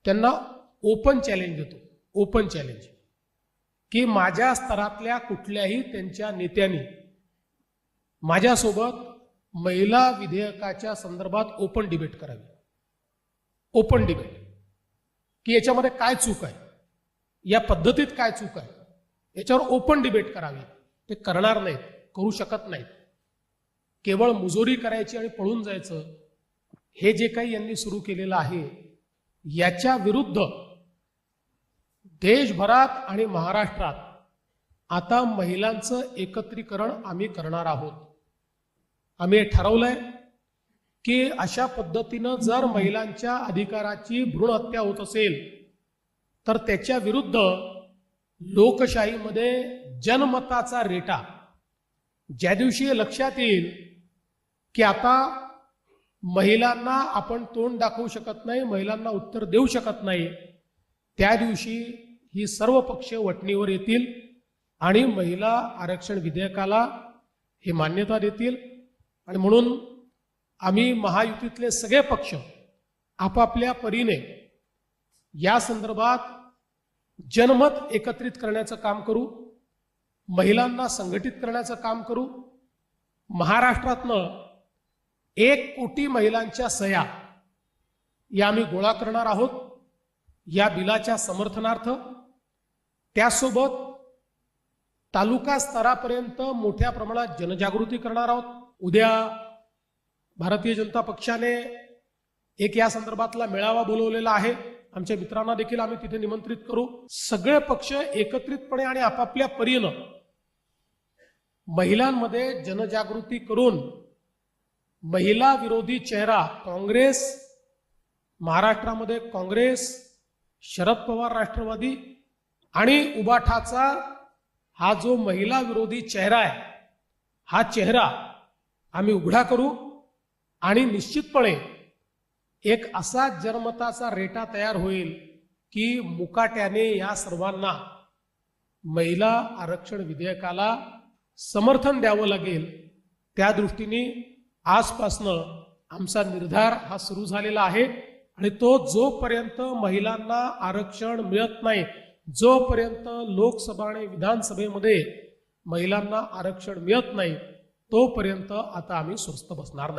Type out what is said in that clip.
त्यांना open challenge देतो, open challenge, की माझ्या स्तरातल्या कुठल्याही त्यांच्या नेत्यांनी माझ्यासोबत महिला विधेयकाच्या संदर्भात ओपन डिबेट करावी. ओपन डिबेट, की याच्यामध्ये काय चूक आहे, या पद्धतीत काय चूक आहे, याच्यावर ओपन डिबेट करावी. ते करणार नाहीत, करू शकत नाहीत. केवळ मुजोरी करायची आणि पळून जायचं, हे जे काही यांनी सुरू केलेलं आहे, याच्या विरुद्ध देशभरात आणि महाराष्ट्रात आता महिलांचं एकत्रीकरण आम्ही करणार आहोत. आम्ही ठरवलंय की अशा पद्धतीनं जर महिलांच्या अधिकाराची भ्रूण हत्या होत असेल तर त्याच्या विरुद्ध लोकशाहीमध्ये जनमताचा रेटा, ज्या दिवशी लक्षात येईल की आता महिलांना आपण तोंड दाखवू शकत नाही, महिलांना उत्तर देऊ शकत नाही, त्या दिवशी ही सर्व पक्ष वटणीवर येतील आणि महिला आरक्षण विधेयकाला हे मान्यता देतील. आणि म्हणून आम्ही महायुतीतले सगळे पक्ष आपापल्या परीने या संदर्भात जनमत एकत्रित करण्याचं काम करू, महिलांना संघटित करण्याचं काम करू. महाराष्ट्रातनं 1 कोटी महिलांच्या सह्या या आम्ही गोळा करणार आहोत या बिलाच्या समर्थनार्थ. त्यासोबत तालुका स्तरापर्यंत मोठ्या प्रमाणात जनजागृती करणार आहोत. उद्या भारतीय जनता पक्षाने एक या संदर्भातला मेळावा बोलवलेला आहे. आमच्या मित्रांना देखील आम्ही तिथे निमंत्रित करू. सगळे पक्ष एकत्रितपणे आणि आपापल्या परीनं महिलांमध्ये जनजागृती करून महिला विरोधी चेहरा काँग्रेस, महाराष्ट्रामध्ये काँग्रेस, शरद पवार राष्ट्रवादी आणि उबाठाचा हा जो महिला विरोधी चेहरा आहे, हा चेहरा आम्ही उघडा करू आणि निश्चितपणे एक असा जनमताचा रेटा तयार होईल की मुकाट्याने या सर्वांना महिला आरक्षण विधेयकाला समर्थन द्यावं लागेल. त्या दृष्टीने आजपासनं आमचा निर्धार हा सुरू झालेला आहे. आणि तो जोपर्यंत महिलांना आरक्षण मिळत नाही, जोपर्यंत लोकसभा आणि विधानसभेमध्ये महिलांना आरक्षण मिळत नाही, तोपर्यंत आता आम्ही स्वस्थ बसणार नाही.